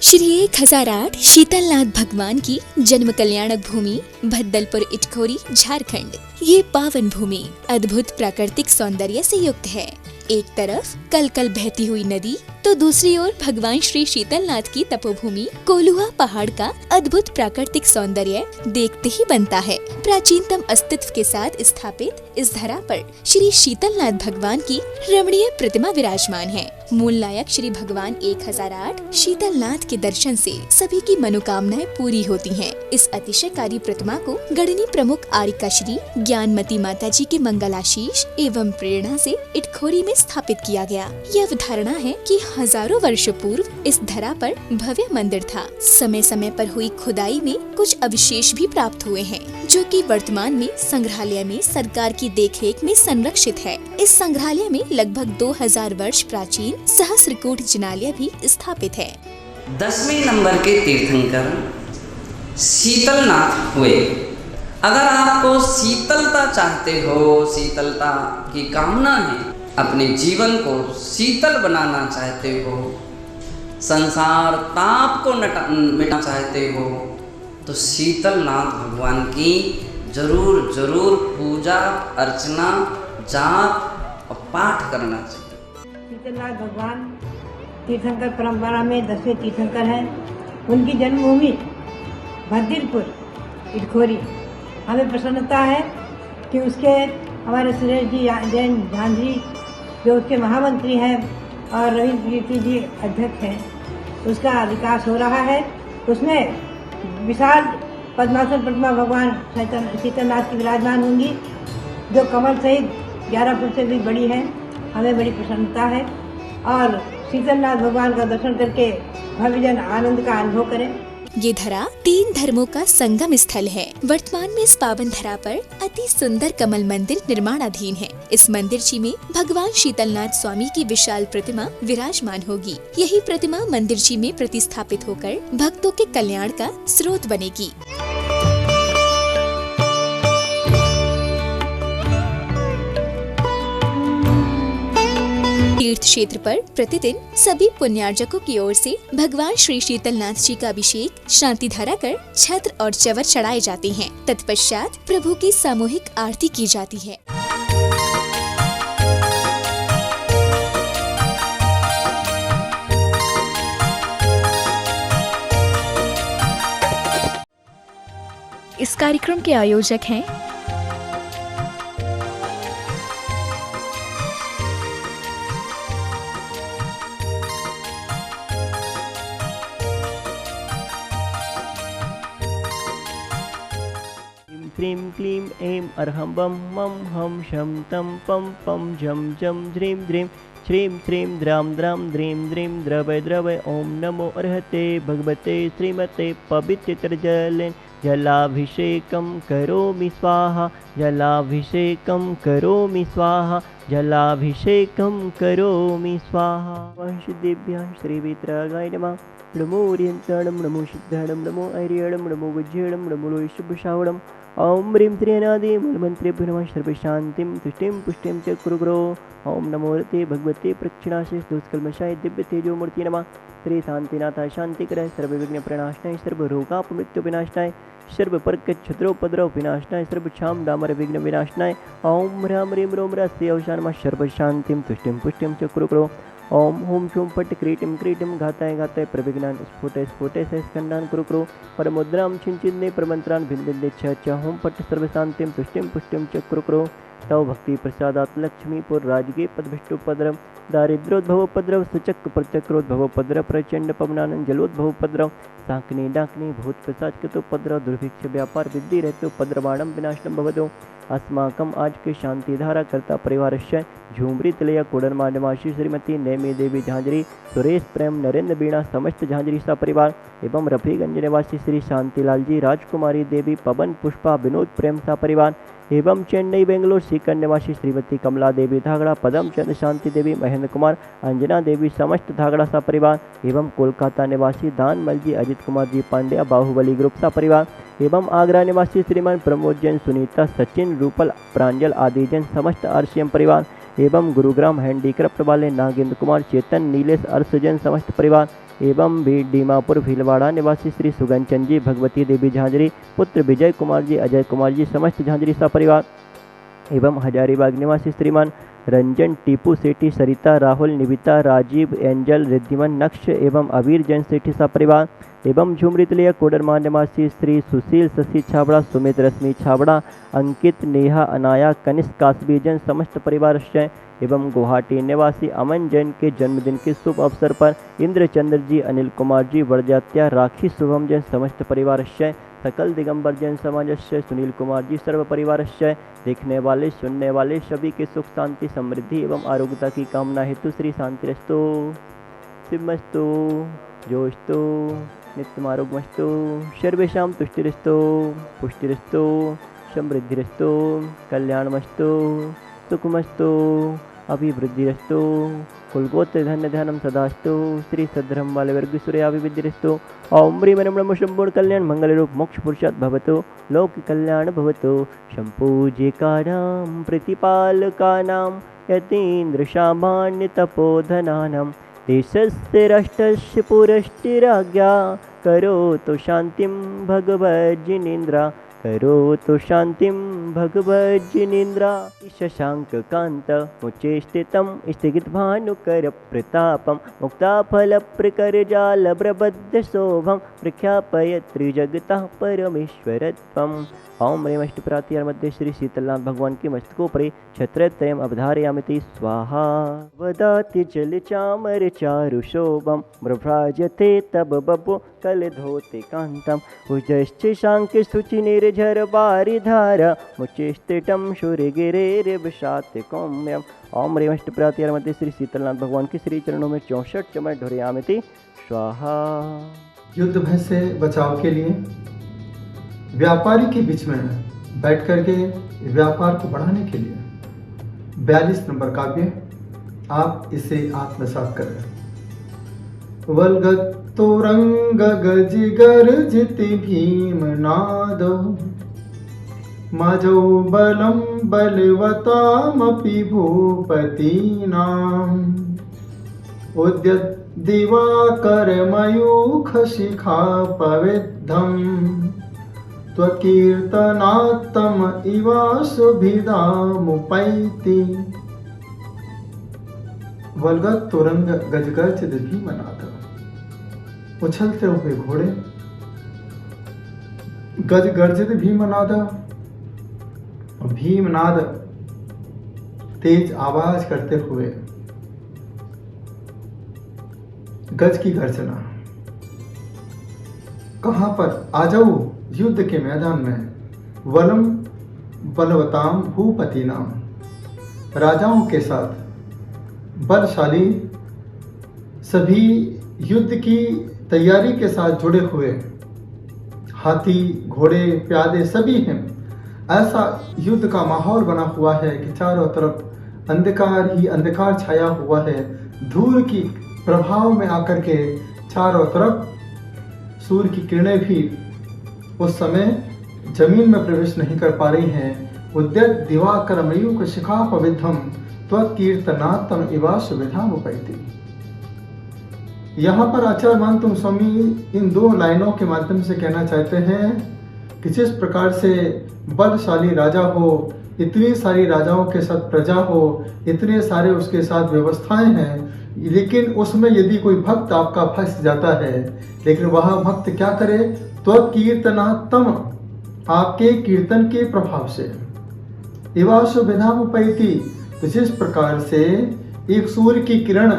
श्री 1008 शीतलनाथ भगवान की जन्म कल्याणक भूमि भद्दलपुर इटखोरी झारखंड। ये पावन भूमि अद्भुत प्राकृतिक सौंदर्य से युक्त है। एक तरफ कल कल बहती हुई नदी तो दूसरी ओर भगवान श्री शीतलनाथ की तपोभूमि कोलुआ पहाड़ का अद्भुत प्राकृतिक सौंदर्य देखते ही बनता है। प्राचीनतम अस्तित्व के साथ स्थापित इस धरा पर श्री शीतलनाथ भगवान की रमणीय प्रतिमा विराजमान है। मूल नायक श्री भगवान 1008 शीतलनाथ के दर्शन से सभी की मनोकामनाएं पूरी होती हैं। इस अतिशयकारी प्रतिमा को गढ़नी प्रमुख आरिका श्री ज्ञानमती माता जी के मंगलाशीष एवं प्रेरणा से इटखोरी में स्थापित किया गया। यह अवधारणा है कि हजारों वर्षों पूर्व इस धरा पर भव्य मंदिर था। समय समय पर हुई खुदाई में कुछ अवशेष भी प्राप्त हुए हैं, जो कि वर्तमान में संग्रहालय में सरकार की देखरेख में संरक्षित है। इस संग्रहालय में लगभग 2000 वर्ष प्राचीन सहस्त्रकूट जिनालय भी स्थापित है। 10वें नंबर के तीर्थंकर शीतलनाथ हुए। अगर आपको शीतलता चाहते हो, शीतलता की कामना है, अपने जीवन को शीतल बनाना चाहते हो, संसार ताप को मिटाना चाहते हो, तो शीतलनाथ भगवान की जरूर जरूर पूजा अर्चना जाप और पाठ करना चाहिए। शीतलनाथ भगवान तीर्थंकर परंपरा में 10वें तीर्थंकर हैं। उनकी जन्मभूमि भद्दलपुर इटखोरी। हमें प्रसन्नता है कि उसके हमारे सुरेश जी जैन झांझरी जो उसके महामंत्री हैं और रवि कीर्ति जी अध्यक्ष हैं, उसका विकास हो रहा है। उसमें विशाल पद्मासन प्रतिमा भगवान शीतलनाथ की विराजमान होंगी, जो कमल सहित 11 फुट से भी बड़ी है। हमें बड़ी प्रसन्नता है और शीतलनाथ भगवान का दर्शन करके भव्य जन आनंद का अनुभव करें। ये धरा 3 धर्मों का संगम स्थल है। वर्तमान में इस पावन धरा पर अति सुंदर कमल मंदिर निर्माणाधीन है। इस मंदिर में भगवान शीतलनाथ स्वामी की विशाल प्रतिमा विराजमान होगी। यही प्रतिमा मंदिर में प्रतिस्थापित होकर भक्तों के कल्याण का स्रोत बनेगी। तीर्थ क्षेत्र पर प्रतिदिन सभी पुण्यार्जकों की ओर से भगवान श्री शीतलनाथ जी का अभिषेक शांति धारा कर छत्र और चवर चढ़ाए जाते हैं। तत्पश्चात प्रभु की सामूहिक आरती की जाती है। इस कार्यक्रम के आयोजक हैं क्रीं क्लीं ऐं अर्हं बम मम हम शम तम पम पम झम झम ह्रीं द्रीं श्रीं श्रीं द्रां द्रां द्रीं द्रीं द्रवय द्रवय ओम नमो अर्हते भगवते श्रीमते पवित्रजलेन जलाभिषेकं करोमि स्वाहा जलाभिषेकं करोमि स्वाहा जलाभिषेकं करोमि स्वाहा। वंशदेभ्यः श्रीवित्रागाय नमः। नमो ओरियंताणं नमो सिद्धाणं नमो ऐर्यणं नमो वज्रेणं नमो लोहितशुभशावणम्। ओम ह्रीं त्र्यनादि मूलमंत्रेभ्यो नमः। सर्वशान्तिं तुष्टिं पुष्टिं च कुरु गुरो। ओम नमो रते भगवते प्रक्षिणाशे दोषकल्मषाय दिव्य तेजोमूर्ति नमः। श्री शांतिनाथाय शांतिकराय सर्वविघ्न प्रणाशनाय सर्वरोगापमृत्यु विनाशनाय सर्वपर्कच्छत्रोपद्रव विनाशनाय सर्वक्षाम डामर विघ्न विनाशनाय। ओम ह्रां ह्रीं रोम ह्रस्य औषानमः। सर्वशान्तिं तुष्टिं पुष्टिं च कुरु गुरो। ओम हुम शुम फट क्रीटिम क्रीटिम घाताय घाताय प्रविघ्नान स्फुटे स्फुटे से स्कंदान कुरु कुरु परमुद्राम छिंचिन्ने प्रमंत्रान भिन्दिन्दे छ हुम फट सर्वशांतिम तुष्टिम पुष्टिम च कुरु कुरु। तव भक्ति प्रसादात लक्ष्मीपुर राजगे पदभिष्टुपद्रव दारिद्रोद्भवोपद्रव सुचक्र प्रचक्रोद्भवोपद्रव प्रचंड पवनानंद जलोद्भवोपद्रव साकनी डाकनी भूत प्रसाद कृतोपद्रव दुर्भिक्ष व्यापार विद्धि रहतोपद्रवाणम विनाशनम भवतो। अस्माकम आज के शांति धारा कर्ता परिवारस्य झुमरी तिलया कोडरमा निवासी श्रीमती नेमी देवी झांझरी, सुरेश प्रेम नरेंद्र बीणा समस्त झांझरी सा परिवार एवं रफीगंज निवासी श्री शांतिलाल जी, राजकुमारी देवी, पवन पुष्पा, विनोद प्रेम सा परिवार एवं चेन्नई बेंगलोर सीकर निवासी श्रीमती कमला देवी धागड़ा, पदम चंद्र शांति देवी, महेंद्र कुमार, अंजना देवी समस्त धागड़ा सा परिवार एवं कोलकाता निवासी दानमल जी, अजित कुमार जी पांड्या, बाहुबली ग्रुप सा परिवार एवं आगरा निवासी श्रीमान प्रमोद जैन, सुनीता, सचिन, रूपल, प्रांजल आदि जैन समस्त आरसीएम परिवार एवं गुरुग्राम हैंडीक्राफ्ट वाले नागेंद्र कुमार, चेतन, नीलेश, अर्षजन समस्त परिवार एवं भी डीमापुर भीलवाड़ा निवासी श्री सुगन चंद जी, भगवती देवी झांझरी, पुत्र विजय कुमार जी, अजय कुमार जी समस्त झांझरी सपरिवार एवं हजारीबाग निवासी श्रीमान रंजन, टीपू सेठी, सरिता, राहुल, निविता, राजीव, एंजल, रिद्धिमन, नक्श एवं अबीर जैन सेठी सपरिवार एवं झुमरीतलिया कोडरमा निवासी श्री सुशील, शशि छाबड़ा, सुमित, रश्मि छाबड़ा, अंकित, नेहा, अनाया, कनिष्क, कासबी जैन समस्त परिवार एवं गुवाहाटी निवासी अमन जैन के जन्मदिन के शुभ अवसर पर इंद्रचंद्र जी, अनिल कुमार जी, वरजात्या, राखी, शुभम जैन समस्त परिवार सकल दिगंबर जैन समाजस्य, सुनील कुमार जी सर्व परिवार देखने वाले सुनने वाले सभी के सुख शांति समृद्धि एवं आरोग्यता की कामना हेतु श्री शांतिरस्तु, शिवमस्तु, जोस्तु, नित्यमारोग्यमस्तु, सर्वेषां तुष्टिरस्तु, पुष्टिरस्तु, समृद्धिरस्तु, कल्याणमस्तु, सुखमस्तु, अभिवृद्धिरस्तु, कुलगोत्र धन्य ध्यानम सदास्तु, श्री सद्धर्म वाले वर्ग सूर्याभिवृद्धिरस्तु, ओम ह्रीं नमः संपूर्ण कल्याण मंगल रूप मोक्ष पुरुषात् भवतु, लोक कल्याण भवतु, संपूज्यकानां प्रतिपालकानां यतीन्द्र सामान्य तपोधनानां देशस्य राष्ट्रस्य पुरस्तिराज्ञा करोतु शान्तिं भगवज्जिनेन्द्र, करोतु शान्तिं भगवज्जिनेन्द्र, शशाङ्ककान्त मुचे स्थितं स्थितभानुकर प्रतापं मुक्ताफलप्रकरजालप्रबद्धशोभं प्रख्यापय त्रिजगतः परमेश्वरत्वम्। ओम ह्रीं अष्टप्रातिहार मध्ये श्री शीतलनाथ भगवान के मस्तकोपरि छत्रत्रयम् अवधारयामिति स्वाहा। वदति जलचामर चारुशोभं मृभ्राजते तब बपु कलधोते कान्तं उजश्च शाङ्के शुचिनिर्झर बारिधार मुचेष्टिटं शूरगिरेर्विशाते कौम्यम्। ओम ह्रीं अष्टप्रातिहार मध्ये श्री शीतलनाथ भगवान के श्री चरणों में 64 चमड़ ढोरयामिति स्वाहा। युद्ध भय से बचाव के लिए व्यापारी के बीच में बैठ करके व्यापार को बढ़ाने के लिए 42 नंबर काव्य आप इसे आत्मसात करें। वल्गतो रंग गज गर्जित भीम नादो मजो बलम बलवतामपि भूपतीनाम् उद्यत दिवाकर मयूख शिखा पविद्धम् त्वकीर्तनात्तम इवासुभिधामुपैति। वल्गत तुरंग गजगर्जित भीमनाद, उछलते हुए घोड़े, गजगर्जित भीमनाद, भीमनाद तेज आवाज करते हुए, गज की गर्जना। कहां पर? आ जाओ युद्ध के मैदान में। वलम बलवताम भूपति नाम, राजाओं के साथ बलशाली, सभी युद्ध की तैयारी के साथ जुड़े हुए हाथी, घोड़े, प्यादे सभी हैं। ऐसा युद्ध का माहौल बना हुआ है कि चारों तरफ अंधकार ही अंधकार छाया हुआ है। धूल की प्रभाव में आकर के चारों तरफ सूर्य की किरणें भी उस समय जमीन में प्रवेश नहीं कर पा रही हैं। उद्यत दिवाकर मयूख शिखा पविद्धम त्वकीर्तनात्तम इवासु विधामुपैति। यहाँ पर आचार्य मानतुम स्वामी इन 2 लाइनों के माध्यम से कहना चाहते हैं कि जिस प्रकार से बलशाली राजा हो, इतनी सारी राजाओं के साथ प्रजा हो, इतने सारे उसके साथ व्यवस्थाएं हैं, लेकिन उसमें यदि कोई भक्त आपका फंस जाता है, लेकिन वह भक्त क्या करे? त्वकीर्तनात्तम, आपके कीर्तन के प्रभाव से, इवासु विधामुपैति, जिस प्रकार से एक सूर्य की किरण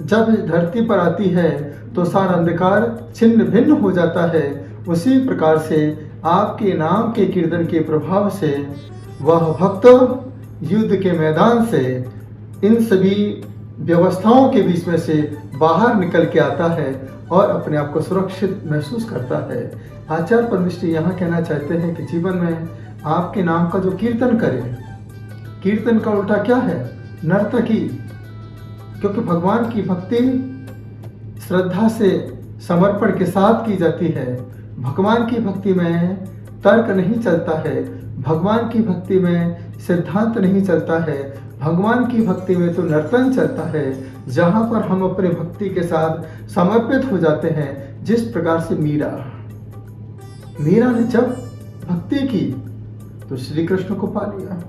जब धरती पर आती है तो सारा अंधकार छिन्न भिन्न हो जाता है, उसी प्रकार से आपके नाम के कीर्तन के प्रभाव से वह भक्त युद्ध के मैदान से इन सभी व्यवस्थाओं के बीच में से बाहर निकल के आता है और अपने आप को सुरक्षित महसूस करता है। आचार्य परमेश्वर यहाँ कहना चाहते हैं कि जीवन में आपके नाम का जो कीर्तन करे, कीर्तन का उल्टा क्या है? नर्तकी। क्योंकि भगवान की भक्ति श्रद्धा से समर्पण के साथ की जाती है। भगवान की भक्ति में तर्क नहीं चलता है, भगवान की भक्ति में सिद्धांत नहीं चलता है, भगवान की भक्ति में तो नर्तन चलता है, जहाँ पर हम अपने भक्ति के साथ समर्पित हो जाते हैं। जिस प्रकार से मीरा ने जब भक्ति की तो श्री कृष्ण को पा लिया।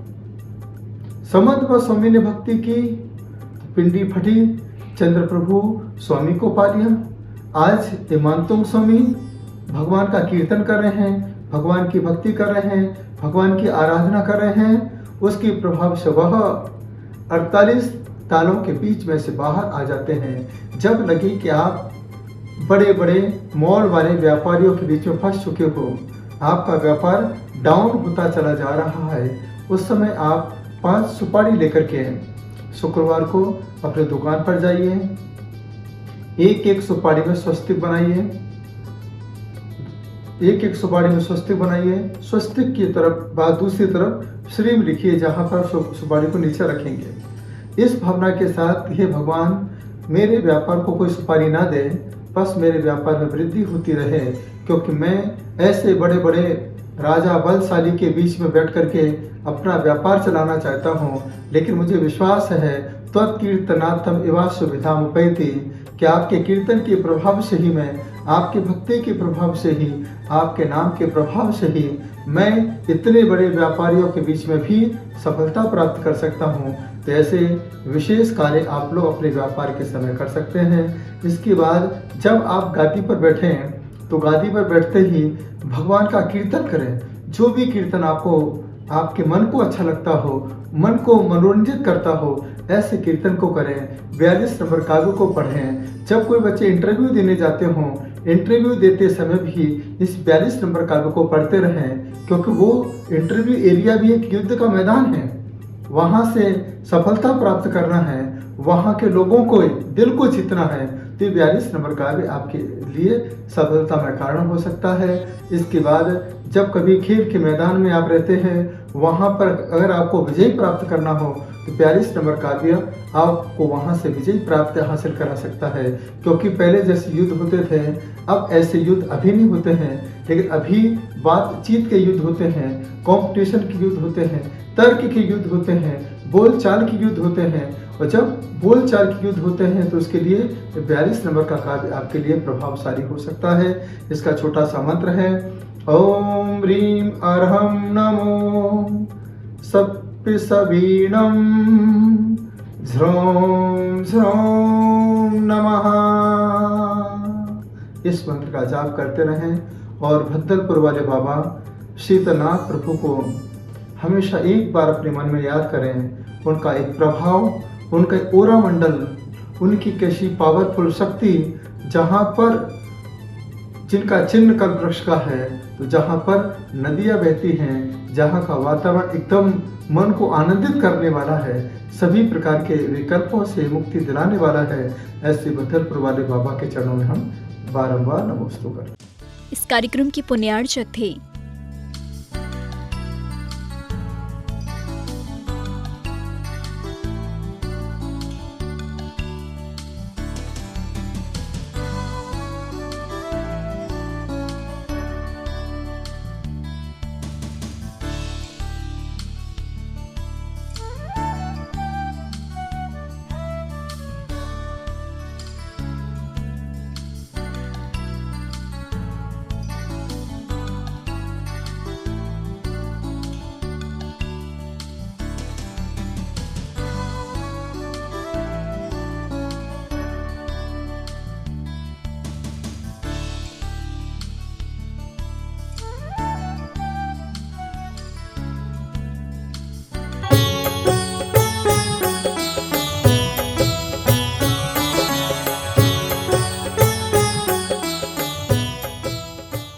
समंत स्वामी ने भक्ति की तो पिंडी फटी, चंद्र प्रभु स्वामी को पा लिया। आज हेमांतुंग स्वामी भगवान का कीर्तन कर रहे हैं, भगवान की भक्ति कर रहे हैं, भगवान की आराधना कर रहे हैं। उसके प्रभाव से वह 48 तालों के बीच में से बाहर आ जाते हैं। जब लगे कि आप बड़े बड़े मॉल वाले व्यापारियों के बीच में फंस चुके हो, आपका व्यापार डाउन होता चला जा रहा है, उस समय आप 5 सुपारी लेकर के शुक्रवार को अपने दुकान पर जाइए। एक एक सुपारी में स्वस्तिक बनाइए, एक एक सुपारी में स्वस्तिक बनाइए। स्वस्तिक की तरफ बाद दूसरी तरफ श्रीम लिखिए, जहाँ पर सुपारी को नीचे रखेंगे। इस भावना के साथ, हे भगवान, मेरे व्यापार को कोई सुपारी ना दे, बस मेरे व्यापार में वृद्धि होती रहे, क्योंकि मैं ऐसे बड़े बड़े राजा बलशाली के बीच में बैठ करके अपना व्यापार चलाना चाहता हूँ। लेकिन मुझे विश्वास है त्वत्कीर्तनार्थम एवा सुविधा मुपैति, कि आपके कीर्तन के प्रभाव से ही, मैं आपकी भक्ति के प्रभाव से ही, आपके नाम के प्रभाव से ही मैं इतने बड़े व्यापारियों के बीच में भी सफलता प्राप्त कर सकता हूँ। तो ऐसे विशेष कार्य आप लोग अपने व्यापार के समय कर सकते हैं। इसके बाद जब आप गादी पर बैठें तो गादी पर बैठते ही भगवान का कीर्तन करें। जो भी कीर्तन आपको आपके मन को अच्छा लगता हो, मन को मनोरंजित करता हो, ऐसे कीर्तन को करें। 42 नंबर काव्य को पढ़ें। जब कोई बच्चे इंटरव्यू देने जाते हों, इंटरव्यू देते समय भी इस 42 नंबर काव्य को पढ़ते रहें, क्योंकि वो इंटरव्यू एरिया भी एक युद्ध का मैदान है। वहाँ से सफलता प्राप्त करना है, वहाँ के लोगों को दिल को जीतना है। तो 42 नंबर काव्य आपके लिए सफलता में कारण हो सकता है। इसके बाद जब कभी खेल के मैदान में आप रहते हैं, वहाँ पर अगर आपको विजय प्राप्त करना हो तो 42 नंबर काव्य आपको वहाँ से विजय प्राप्त हासिल करा सकता है। क्योंकि पहले जैसे युद्ध होते थे, अब ऐसे युद्ध अभी नहीं होते हैं, लेकिन अभी बातचीत के युद्ध होते हैं, कंपटीशन के युद्ध होते हैं, तर्क के युद्ध होते हैं, बोलचाल के युद्ध होते हैं। और जब बोलचाल के युद्ध होते हैं तो उसके लिए 42 नंबर का काव्य आपके लिए प्रभावशाली हो सकता है। इसका छोटा सा मंत्र है, ओम ह्रीं अर्हं नमो सप्तसवीणं झ्रौं झ्रौं नमः। इस मंत्र का जाप करते रहें और भद्दलपुर वाले बाबा शीतलनाथ प्रभु को हमेशा एक बार अपने मन में याद करें। उनका एक प्रभाव, उनका ओरा मंडल, उनकी कैसी पावरफुल शक्ति, जहाँ पर जिनका चिन्ह कल्प वृक्ष का है, तो जहाँ पर नदियाँ बहती हैं, जहाँ का वातावरण एकदम मन को आनंदित करने वाला है, सभी प्रकार के विकल्पों से मुक्ति दिलाने वाला है, ऐसे भद्दलपुर वाले बाबा के चरणों में हम बारंबार नमोस्तु करें। इस कार्यक्रम के पुण्यार्चक थे